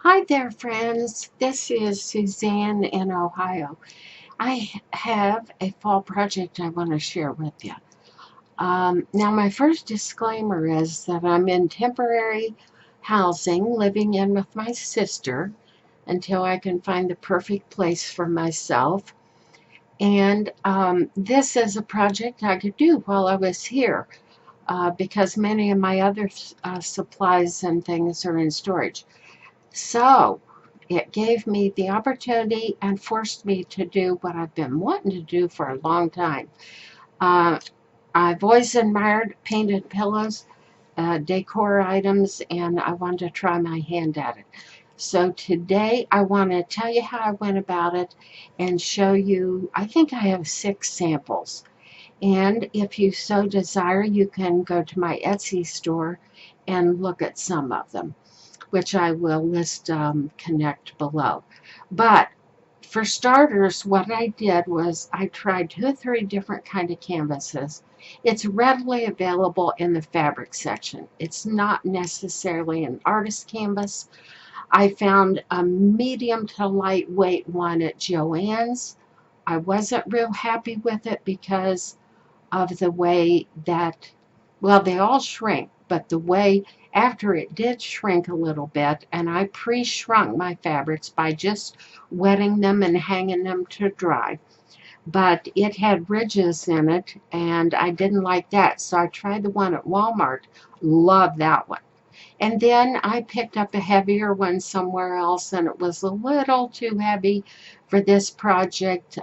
Hi there, friends. This is Suzanne in Ohio. I have a fall project I want to share with you. Now, my first disclaimer is that I'm in temporary housing, living in with my sister until I can find the perfect place for myself. And this is a project I could do while I was here because many of my other supplies and things are in storage. So it gave me the opportunity and forced me to do what I've been wanting to do for a long time. Uh, I've always admired painted pillows, decor items, and I wanted to try my hand at it. So today I want to tell you how I went about it and show you, I think I have 6 samples. And if you so desire, you can go to my Etsy store and look at some of them, which I will list connect below. But for starters, what I did was I tried 2 or 3 different kind of canvases. It's readily available in the fabric section. It's not necessarily an artist canvas. I found a medium to lightweight one at Joann's. I wasn't real happy with it because of the way that, well, they all shrink, but the way after it did shrink a little bit, and I pre-shrunk my fabrics by just wetting them and hanging them to dry. But it had ridges in it, and I didn't like that, so I tried the one at Walmart. Love that one. And then I picked up a heavier one somewhere else, and it was a little too heavy for this project,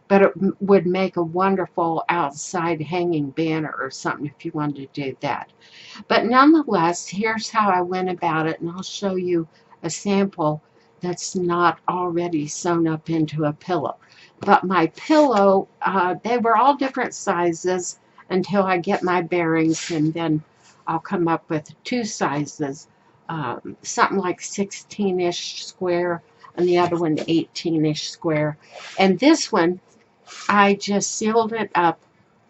but it would make a wonderful outside hanging banner or something if you wanted to do that. But nonetheless, here's how I went about it, and I'll show you a sample that's not already sewn up into a pillow. But my pillow, they were all different sizes until I get my bearings, and then I'll come up with 2 sizes, something like 16-ish square, and the other one 18-ish square. And this one, I just sealed it up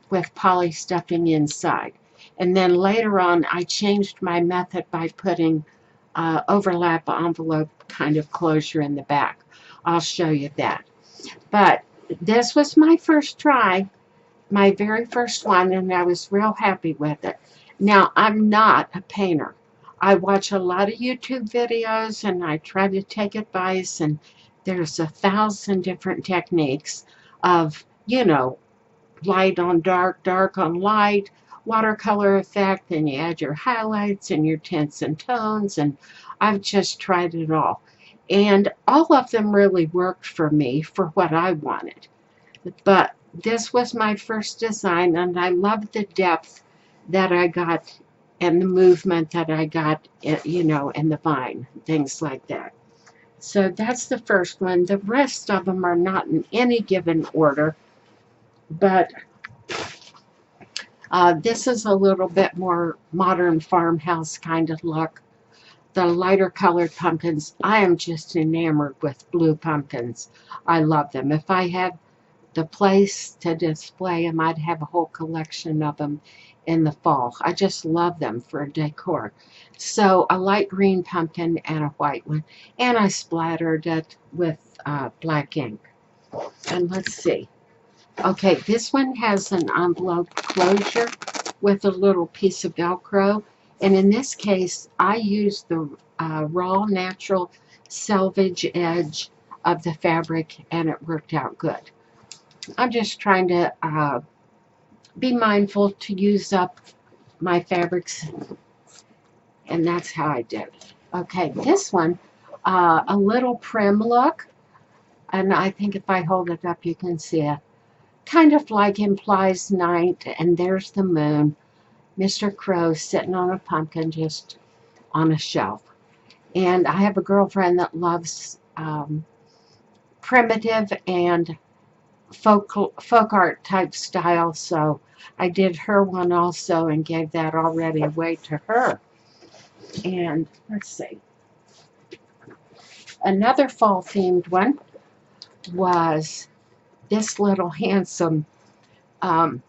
with poly stuffing inside. And then later on, I changed my method by putting overlap envelope kind of closure in the back. I'll show you that. But this was my first try, my very first one, and I was real happy with it. Now, I'm not a painter. I watch a lot of YouTube videos and I try to take advice, and there's 1,000 different techniques of, light on dark, dark on light, watercolor effect, and you add your highlights and your tints and tones, and I've just tried it all. And all of them really worked for me for what I wanted. But this was my first design, and I love the depth that I got and the movement that I got, in the vine, things like that. So that's the first one. The rest of them are not in any given order, but this is a little bit more modern farmhouse kind of look. The lighter colored pumpkins, I am just enamored with blue pumpkins. I love them. If I had the place to display them, I'd have a whole collection of them in the fall. I just love them for decor. So a light green pumpkin and a white one. And I splattered it with black ink. And let's see. Okay, this one has an envelope closure with a little piece of Velcro. And in this case, I used the raw natural selvage edge of the fabric, and it worked out good. I'm just trying to be mindful to use up my fabrics, and that's how I did it. Okay, this one, a little prim look, and I think if I hold it up, you can see it. Kind of like implies night, and there's the moon. Mr. Crow sitting on a pumpkin just on a shelf. And I have a girlfriend that loves primitive and folk art type style, so I did her one also and gave that already away to her. And let's see, another fall themed one was this little handsome um,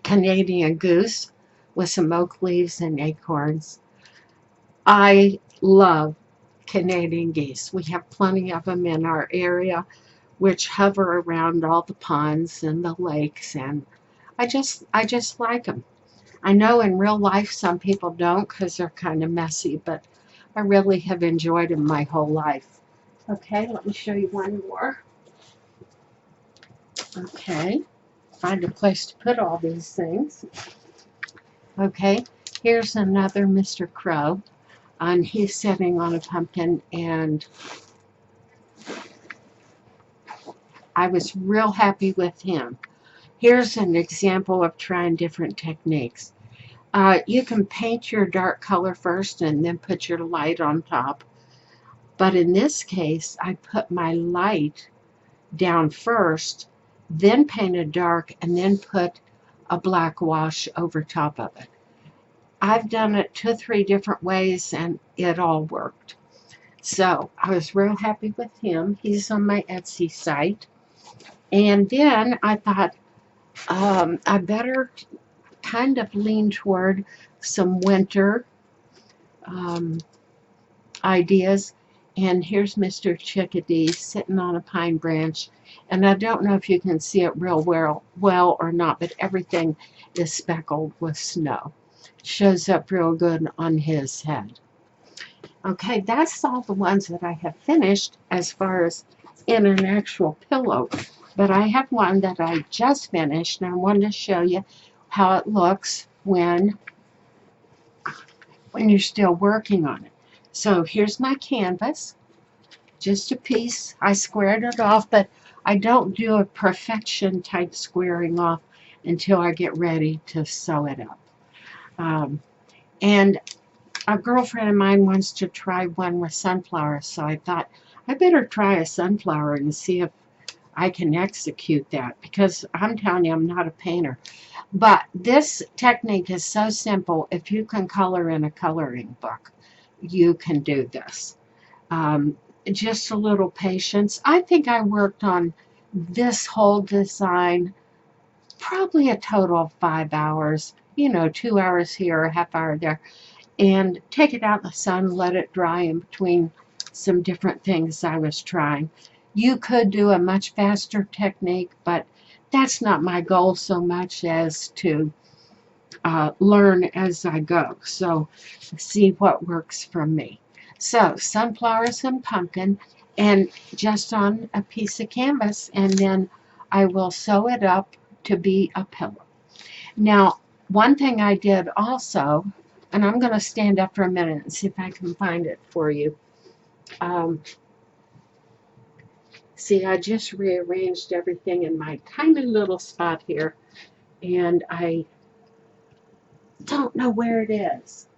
Canadian goose with some oak leaves and acorns. I love Canadian geese. We have plenty of them in our area, which hover around all the ponds and the lakes, and I just like them. I know in real life some people don't because they're kind of messy, but I really have enjoyed them my whole life. Okay, let me show you one more. Okay, find a place to put all these things. Okay, here's another Mr. Crow, and he's sitting on a pumpkin, and I was real happy with him. Here's an example of trying different techniques. You can paint your dark color first and then put your light on top. But in this case, I put my light down first, then painted dark, and then put a black wash over top of it. I've done it 2 or 3 different ways, and it all worked. So I was real happy with him. He's on my Etsy site. And then I thought I better kind of lean toward some winter ideas. And here's Mr. Chickadee sitting on a pine branch. And I don't know if you can see it real well or not, but everything is speckled with snow. It shows up real good on his head. Okay, that's all the ones that I have finished as far as in an actual pillow. But I have one that I just finished, and I wanted to show you how it looks when you're still working on it. So here's my canvas, just a piece. I squared it off, but I don't do a perfection type squaring off until I get ready to sew it up. And a girlfriend of mine wants to try one with sunflowers, so I thought I better try a sunflower and see if I can execute that, because I'm telling you, I'm not a painter. But this technique is so simple. If you can color in a coloring book, you can do this. Just a little patience. I think I worked on this whole design probably a total of 5 hours, 2 hours here, a half hour there, and take it out in the sun, let it dry in between some different things I was trying. You could do a much faster technique, but that's not my goal so much as to learn as I go. So see what works for me. So sunflowers and pumpkin, and just on a piece of canvas, and then I will sew it up to be a pillow. Now, one thing I did also, and I'm going to stand up for a minute and see if I can find it for you. See, I just rearranged everything in my tiny little spot here, and I don't know where it is.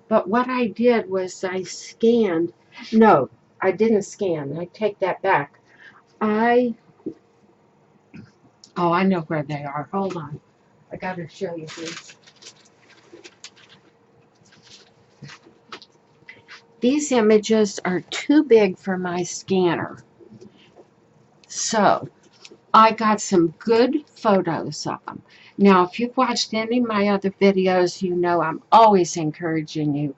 But what I did was I scanned. No, I didn't scan. I take that back. Oh, I know where they are. Hold on. I got to show you these. These images are too big for my scanner. So I got some good photos of them. Now, if you've watched any of my other videos, you know I'm always encouraging you.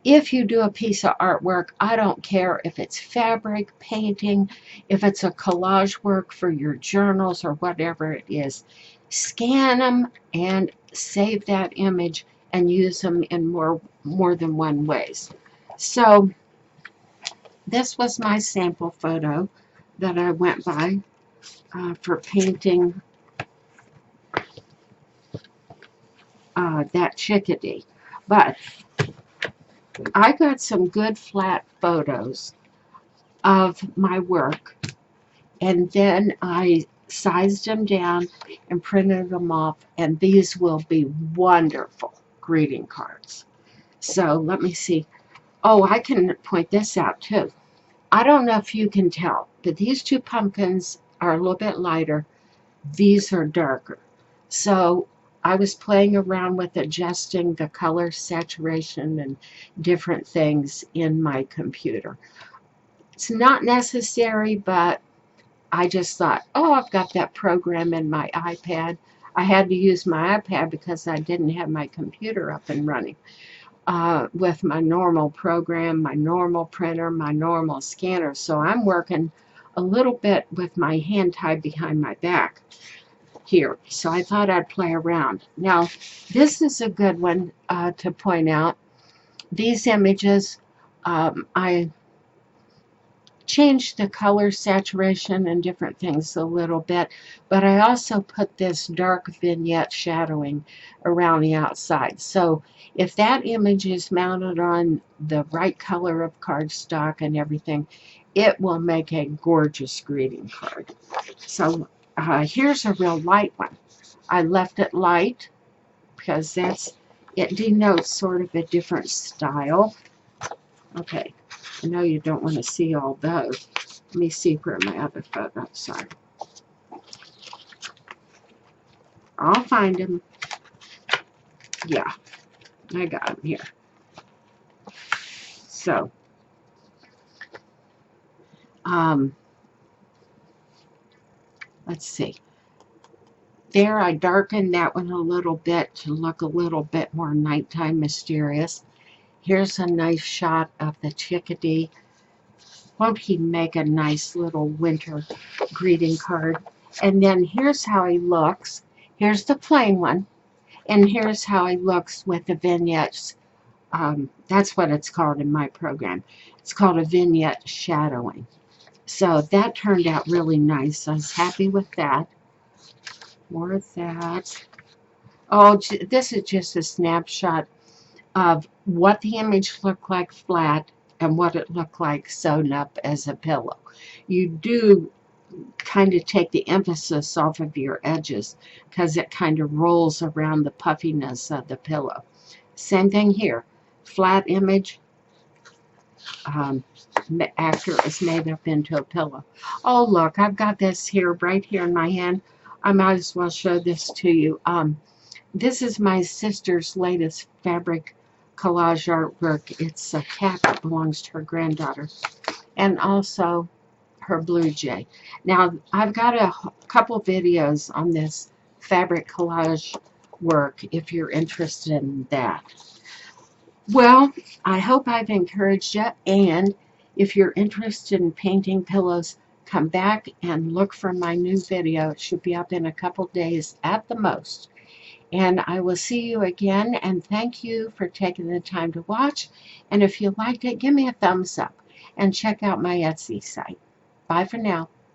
If you do a piece of artwork, I don't care if it's fabric, painting, if it's a collage work for your journals or whatever it is, scan them and save that image and use them in more than one ways. So this was my sample photo that I went by for painting that chickadee. But I got some good flat photos of my work, and then I sized them down and printed them off, and these will be wonderful greeting cards. So let me see. Oh, I can point this out too. I don't know if you can tell, but these 2 pumpkins are a little bit lighter. These are darker. So I was playing around with adjusting the color saturation and different things in my computer. It's not necessary, but I just thought, oh, I've got that program in my iPad. I had to use my iPad because I didn't have my computer up and running. with my normal program, my normal printer, my normal scanner. So I'm working a little bit with my hand tied behind my back here. So I thought I'd play around. Now, this is a good one to point out. These images, I changed the color saturation and different things a little bit, but I also put this dark vignette shadowing around the outside. So if that image is mounted on the right color of cardstock and everything, it will make a gorgeous greeting card. So here's a real light one. I left it light because it denotes sort of a different style. Okay, I know you don't want to see all those. Let me see where my other photos are. I'll find them. Yeah, I got them here. So, let's see. There, I darkened that one a little bit to look a little bit more nighttime mysterious. Here's a nice shot of the chickadee. Won't he make a nice little winter greeting card? And then here's how he looks. Here's the plain one. And here's how he looks with the vignettes. That's what it's called in my program. It's called a vignette shadowing. So that turned out really nice. I was happy with that. More of that. Oh, this is just a snapshot of what the image looked like flat and what it looked like sewn up as a pillow. You do kind of take the emphasis off of your edges because it kind of rolls around the puffiness of the pillow. Same thing here. Flat image after it was made up into a pillow. Oh, look, I've got this here, right here in my hand. I might as well show this to you. This is my sister's latest fabric collage artwork. It's a cat that belongs to her granddaughter, and also her blue jay. Now, I've got a couple videos on this fabric collage work if you're interested in that. Well, I hope I've encouraged you, and if you're interested in painting pillows, come back and look for my new video. It should be up in a couple days at the most. And I will see you again, and thank you for taking the time to watch. And if you liked it, give me a thumbs up and check out my Etsy site. Bye for now.